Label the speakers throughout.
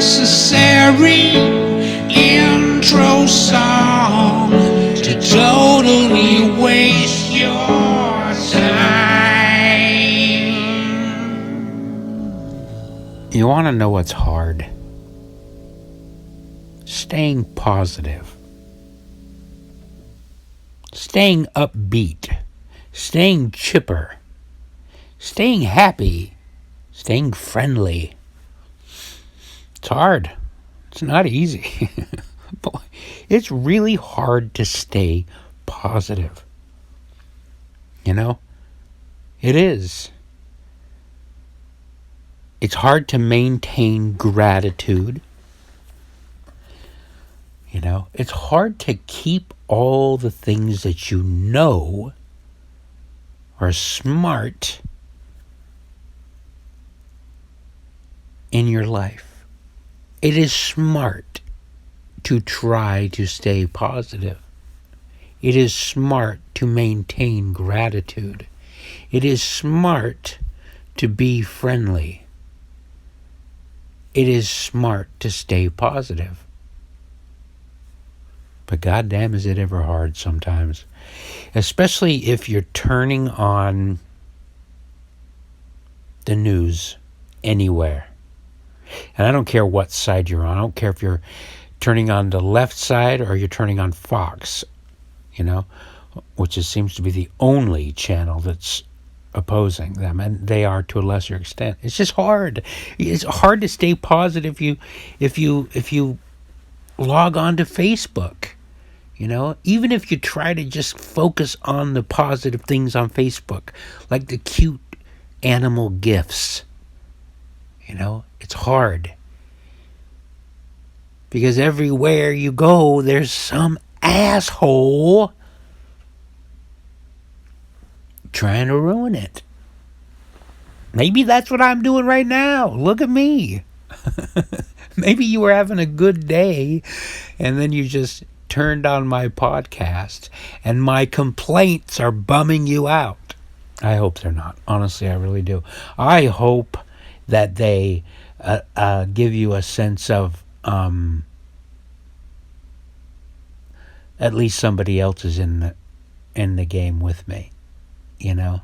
Speaker 1: unnecessary intro song to totally waste your time.
Speaker 2: You want to know what's hard? Staying positive. Staying upbeat. Staying chipper. Staying happy. Staying friendly. It's hard. It's not easy. It's really hard to stay positive. You know? It is. It's hard to maintain gratitude. You know? It's hard to keep all the things that you know are smart in your life. It is smart to try to stay positive. It is smart to maintain gratitude. It is smart to be friendly. It is smart to stay positive. But goddamn, is it ever hard sometimes. Especially if you're turning on the news anywhere. And I don't care what side you're on. I don't care if you're turning on the left side or you're turning on Fox, you know, which seems to be the only channel that's opposing them, and they are to a lesser extent. It's just hard. It's hard to stay positive if you log on to Facebook, you know, even if you try to just focus on the positive things on Facebook, like the cute animal gifs. You know, it's hard. Because everywhere you go, there's some asshole trying to ruin it. Maybe that's what I'm doing right now. Look at me. Maybe you were having a good day, and then you just turned on my podcast, and my complaints are bumming you out. I hope they're not. Honestly, I really do. I hope that they give you a sense of at least somebody else is in the game with me, you know.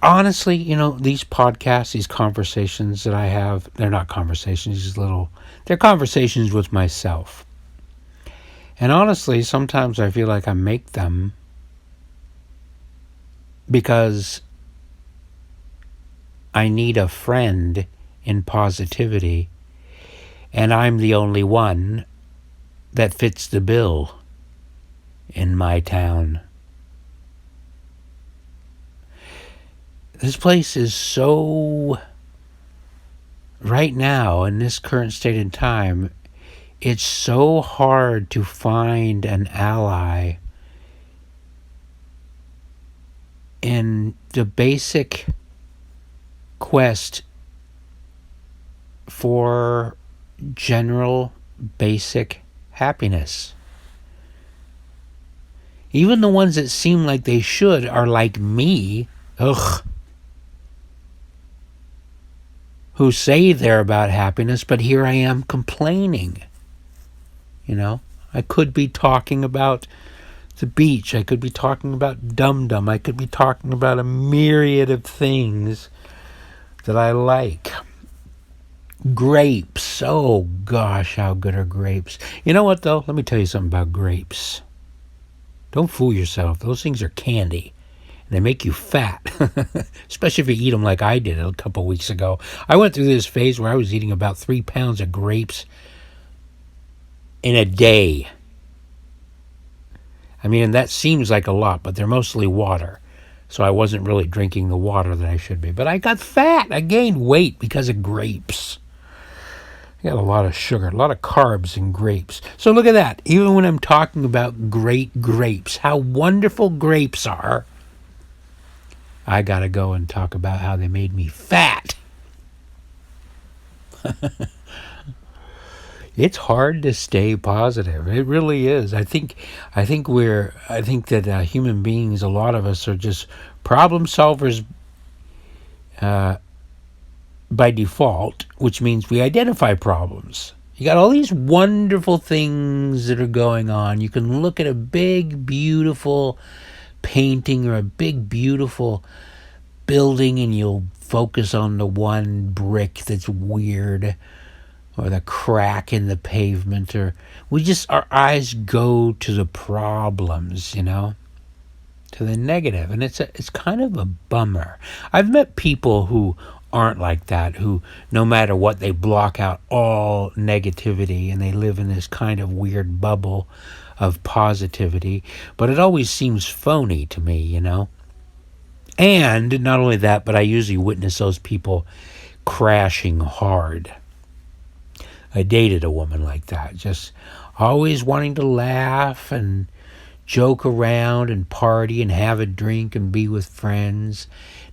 Speaker 2: Honestly, you know, these podcasts, these conversations that I have, they're not conversations, they're conversations with myself. And honestly, sometimes I feel like I make them because I need a friend in positivity, and I'm the only one that fits the bill in my town. This place is so, right now, in this current state in time, it's so hard to find an ally in the basic quest for general basic happiness. Even the ones that seem like they should are like me, who say they're about happiness, but here I am complaining. You know, I could be talking about the beach. I could be talking about Dum Dum. I could be talking about a myriad of things that I like. Grapes. Oh, gosh, how good are grapes. You know what, though? Let me tell you something about grapes. Don't fool yourself. Those things are candy. They make you fat, especially if you eat them like I did a couple weeks ago. I went through this phase where I was eating about 3 pounds of grapes in a day. I mean, and that seems like a lot, but they're mostly water. So I wasn't really drinking the water that I should be. But I got fat. I gained weight because of grapes. I got a lot of sugar, a lot of carbs in grapes. So look at that. Even when I'm talking about great grapes, how wonderful grapes are, I got to go and talk about how they made me fat. It's hard to stay positive. It really is. I think that human beings, a lot of us are just problem solvers by default, which means we identify problems. You got all these wonderful things that are going on. You can look at a big, beautiful painting or a big, beautiful building, and you'll focus on the one brick that's weird, or the crack in the pavement, or our eyes go to the problems, to the negative, and it's kind of a bummer. I've met people who aren't like that, who no matter what, they block out all negativity and they live in this kind of weird bubble of positivity, but it always seems phony to me, And not only that, but I usually witness those people crashing hard. I dated a woman like that, just always wanting to laugh and joke around and party and have a drink and be with friends.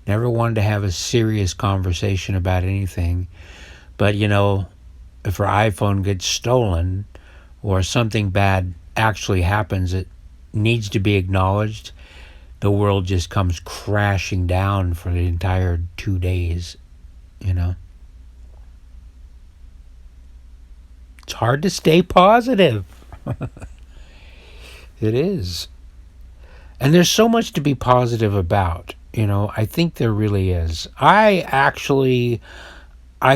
Speaker 2: Never wanted to have a serious conversation about anything. But, if her iPhone gets stolen or something bad actually happens, it needs to be acknowledged. The world just comes crashing down for the entire 2 days, It's hard to stay positive. It is. And there's so much to be positive about, I think there really is. I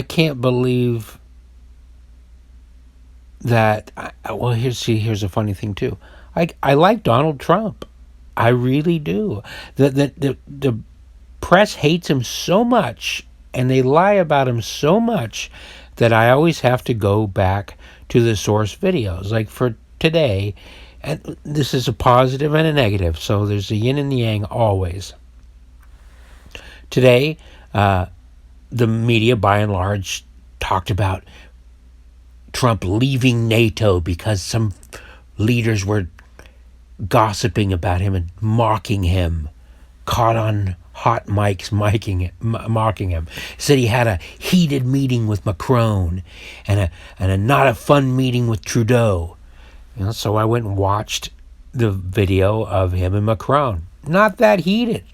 Speaker 2: can't believe that, well, here's a funny thing too. I like Donald Trump. I really do. The press hates him so much, and they lie about him so much, that I always have to go back to the source videos. Like for today, and this is a positive and a negative, so there's a yin and the yang always. Today, the media, by and large, talked about Trump leaving NATO because some leaders were gossiping about him and mocking him, caught on hot mics mocking him. Said he had a heated meeting with Macron and a not a fun meeting with Trudeau. So I went and watched the video of him and Macron. Not that heated.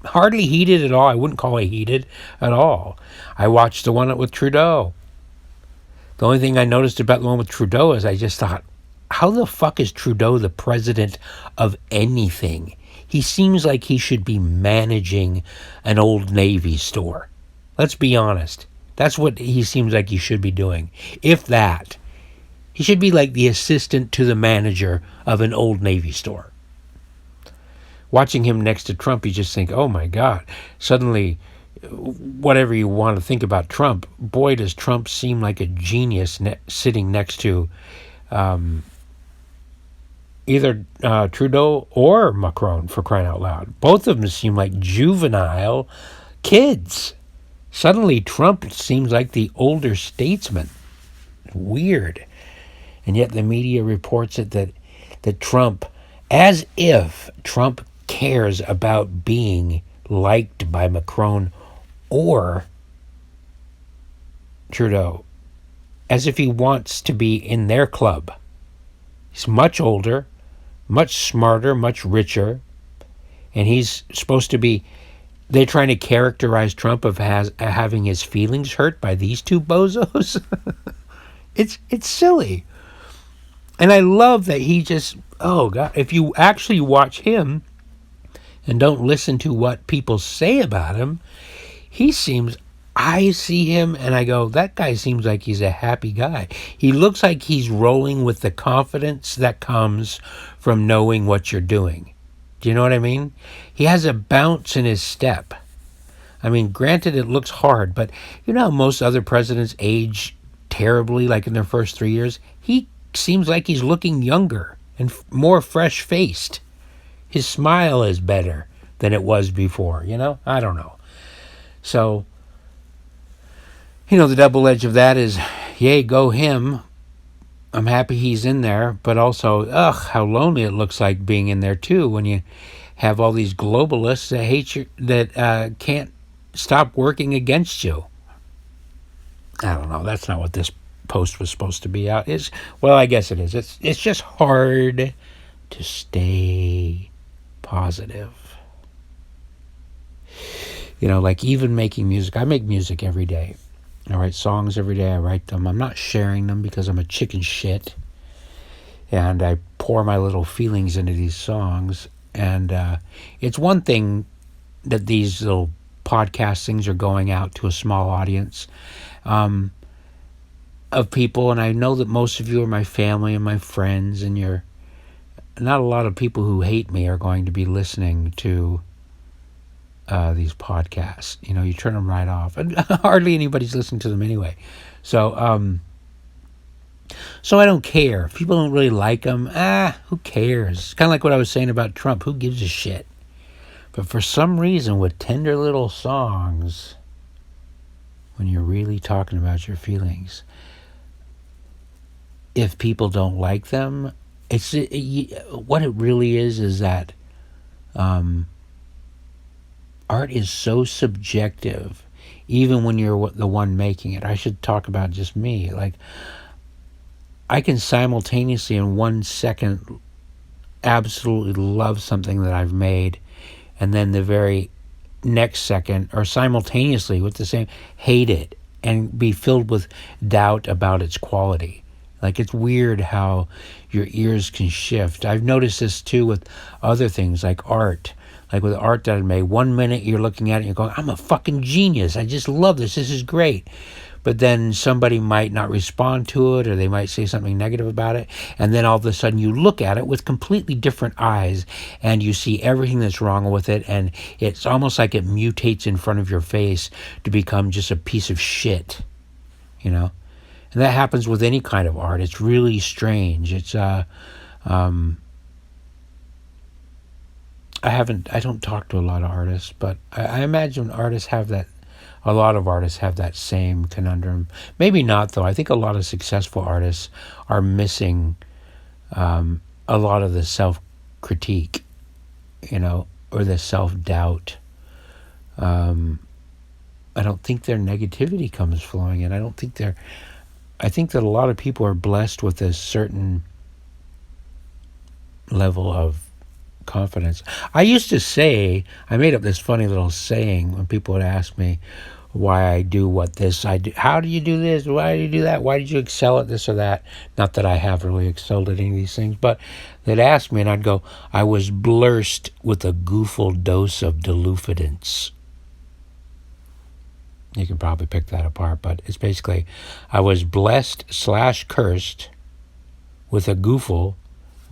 Speaker 2: Hardly heated at all. I wouldn't call it heated at all. I watched the one with Trudeau. The only thing I noticed about the one with Trudeau is I just thought, how the fuck is Trudeau the president of anything? He seems like he should be managing an Old Navy store. Let's be honest. That's what he seems like he should be doing. If that. He should be like the assistant to the manager of an Old Navy store. Watching him next to Trump, you just think, oh my God. Suddenly, whatever you want to think about Trump, boy, does Trump seem like a genius sitting next to either Trudeau or Macron, for crying out loud. Both of them seem like juvenile kids. Suddenly, Trump seems like the older statesman. Weird. And yet the media reports it that Trump, as if Trump cares about being liked by Macron or Trudeau, as if he wants to be in their club. He's much older, much smarter, much richer, and he's supposed to be, they're trying to characterize Trump of having his feelings hurt by these two bozos. It's silly. And I love that he just, oh God, if you actually watch him and don't listen to what people say about him, I see him and I go, that guy seems like he's a happy guy. He looks like he's rolling with the confidence that comes from knowing what you're doing. Do you know what I mean? He has a bounce in his step. I mean, granted, it looks hard, but you know how most other presidents age terribly, like in their first 3 years? He seems like he's looking younger and more fresh-faced. His smile is better than it was before, I don't know. So, the double edge of that is, yay, go him. I'm happy he's in there, but also, how lonely it looks like being in there too when you have all these globalists that hate you, that can't stop working against you. I don't know. That's not what this post was supposed to be out. Well, I guess it is. It's just hard to stay positive. Like even making music. I make music every day. I write songs every day. I write them. I'm not sharing them because I'm a chicken shit. And I pour my little feelings into these songs. And it's one thing that these little podcast things are going out to a small audience of people. And I know that most of you are my family and my friends. And you're not a lot of people who hate me are going to be listening to these podcasts. You turn them right off, and hardly anybody's listening to them anyway. So I don't care if people don't really like them. Who cares? It's kind of like what I was saying about Trump. Who gives a shit? But for some reason, with tender little songs, when you're really talking about your feelings, if people don't like them, what it really is that art is so subjective, even when you're the one making it. I should talk about just me. Like, I can simultaneously in 1 second absolutely love something that I've made, and then the very next second, or simultaneously with the same, hate it and be filled with doubt about its quality. Like, it's weird how your ears can shift. I've noticed this too with other things like art. Like with art that I made, 1 minute you're looking at it and you're going, I'm a fucking genius. I just love this. This is great. But then somebody might not respond to it, or they might say something negative about it. And then all of a sudden you look at it with completely different eyes and you see everything that's wrong with it. And it's almost like it mutates in front of your face to become just a piece of shit, And that happens with any kind of art. It's really strange. It's, I don't talk to a lot of artists, but I imagine a lot of artists have that same conundrum. Maybe not, though. I think a lot of successful artists are missing a lot of the self-critique, or the self-doubt. I don't think their negativity comes flowing in. I think that a lot of people are blessed with a certain level of confidence. I used to say, I made up this funny little saying when people would ask me why I do I do. How do you do this? Why do you do that? Why did you excel at this or that? Not that I have really excelled at any of these things, but they'd ask me and I'd go, I was blessed with a gooful dose of delufidence. You can probably pick that apart, but it's basically, I was blessed/cursed with a gooful,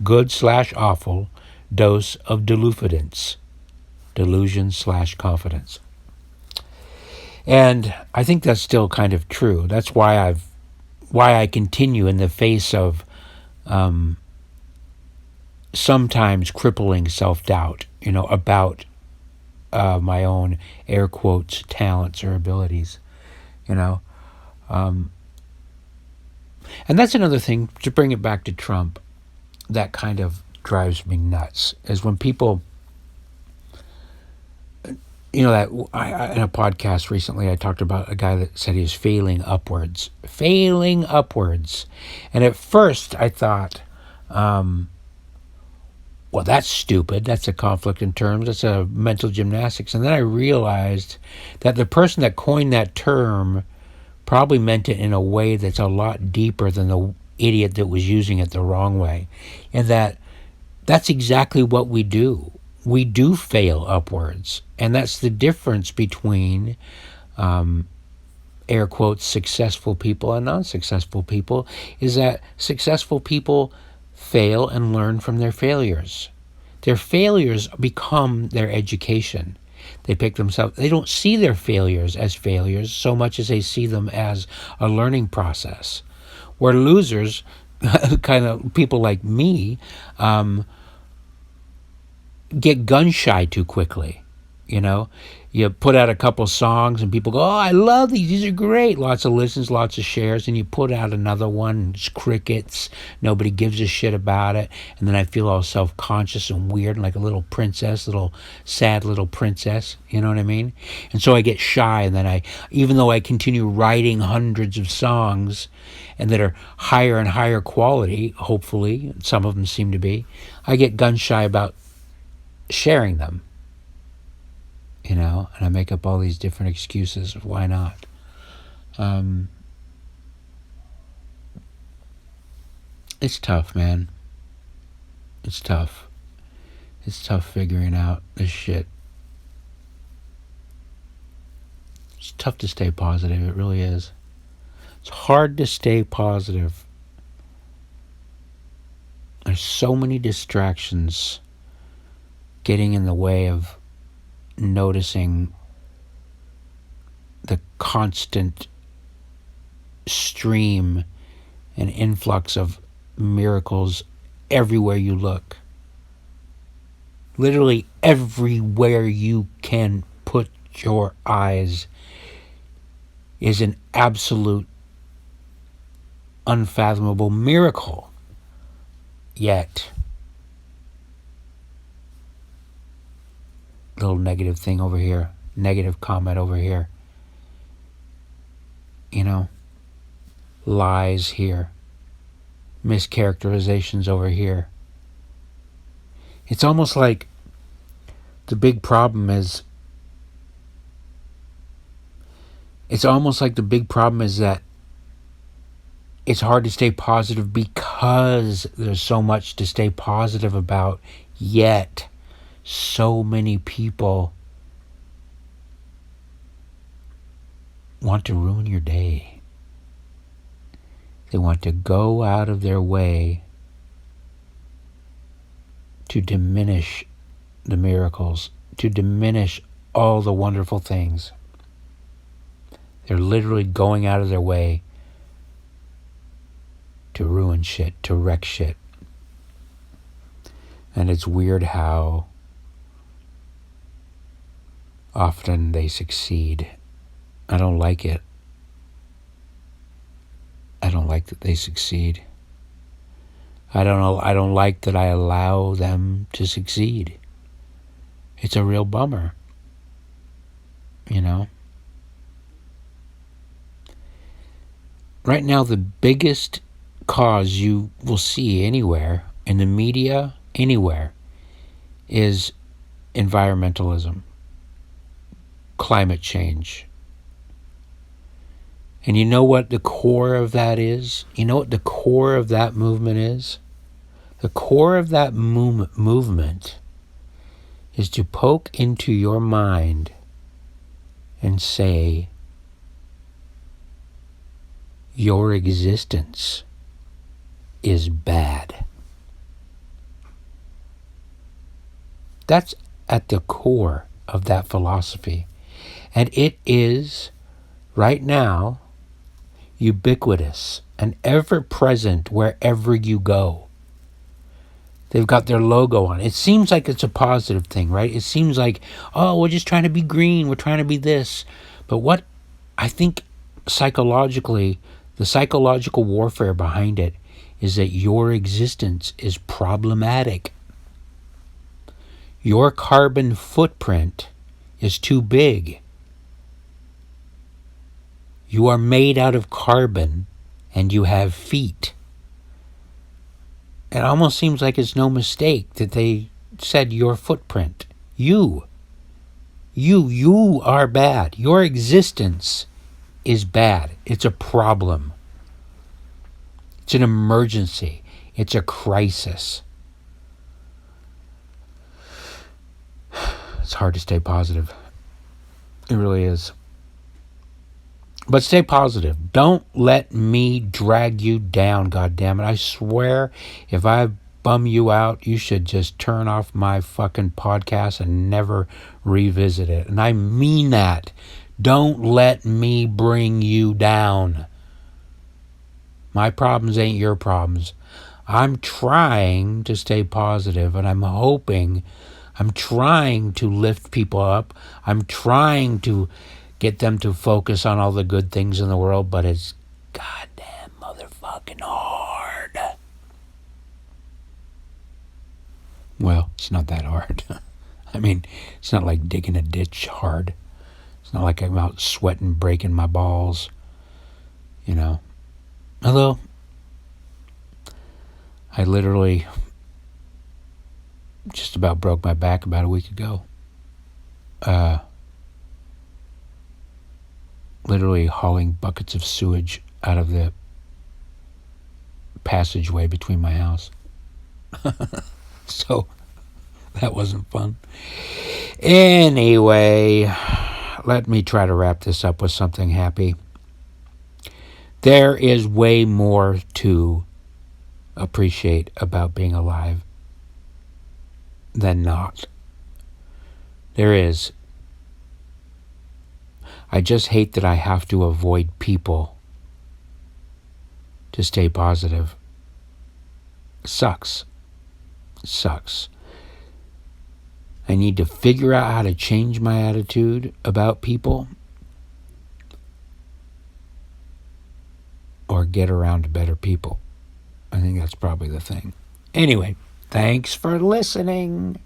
Speaker 2: good/awful dose of delufidence, delusion/confidence. And I think that's still kind of true. That's why I continue in the face of sometimes crippling self-doubt, about my own air quotes talents or abilities, and that's another thing, to bring it back to Trump, that kind of drives me nuts, is when people, that in a podcast recently I talked about a guy that said he was failing upwards, and at first I thought, well, that's stupid. That's a conflict in terms. That's a mental gymnastics. And then I realized that the person that coined that term probably meant it in a way that's a lot deeper than the idiot that was using it the wrong way. And that's exactly what we do. We do fail upwards. And that's the difference between, air quotes, successful people and non-successful people, is that successful people fail and learn from their failures. Their failures become their education. They don't see their failures as failures so much as they see them as a learning process. Where losers, kind of people like me, get gun shy too quickly. You put out a couple songs and people go, oh, I love these are great, lots of listens, lots of shares, and you put out another one and it's crickets, nobody gives a shit about it, and then I feel all self-conscious and weird and like a little sad little princess, you know what I mean? And so I get shy, and then even though I continue writing hundreds of songs and that are higher and higher quality, hopefully, some of them seem to be, I get gun shy about sharing them. And I make up all these different excuses of why not. It's tough, man. It's tough. It's tough figuring out this shit. It's tough to stay positive. It really is. It's hard to stay positive. There's so many distractions getting in the way of noticing the constant stream and influx of miracles everywhere you look. Literally everywhere you can put your eyes is an absolute unfathomable miracle. Yet, little negative thing over here, negative comment over here, lies here, mischaracterizations over here. It's almost like the big problem is that it's hard to stay positive because there's so much to stay positive about, yet so many people want to ruin your day. They want to go out of their way to diminish the miracles, to diminish all the wonderful things. They're literally going out of their way to ruin shit, to wreck shit. And it's weird how often they succeed. I don't like it. I don't like that they succeed. I don't like that I allow them to succeed. It's a real bummer. Right now, the biggest cause you will see anywhere, in the media, anywhere, is environmentalism, climate change. And you know what the core of that is? You know what the core of that movement is? The core of that movement is to poke into your mind and say, your existence is bad. That's at the core of that philosophy. And it is, right now, ubiquitous and ever present wherever you go. They've got their logo on. It seems like it's a positive thing, right? It seems like, we're just trying to be green. We're trying to be this. But what I think psychologically, the psychological warfare behind it is that your existence is problematic. Your carbon footprint is too big. You are made out of carbon and you have feet. It almost seems like it's no mistake that they said your footprint. You are bad. Your existence is bad. It's a problem. It's an emergency. It's a crisis. It's hard to stay positive. It really is. But stay positive. Don't let me drag you down, goddammit. I swear, if I bum you out, you should just turn off my fucking podcast and never revisit it. And I mean that. Don't let me bring you down. My problems ain't your problems. I'm trying to stay positive, and I'm trying to lift people up. I'm trying to get them to focus on all the good things in the world, but it's goddamn motherfucking hard. Well, it's not that hard. I mean, it's not like digging a ditch hard. It's not like I'm out sweating, breaking my balls. Although, I literally just about broke my back about a week ago. literally hauling buckets of sewage out of the passageway between my house. So that wasn't fun. Anyway, let me try to wrap this up with something happy. There is way more to appreciate about being alive than not. There is. I just hate that I have to avoid people to stay positive. Sucks. Sucks. I need to figure out how to change my attitude about people or get around to better people. I think that's probably the thing. Anyway, thanks for listening.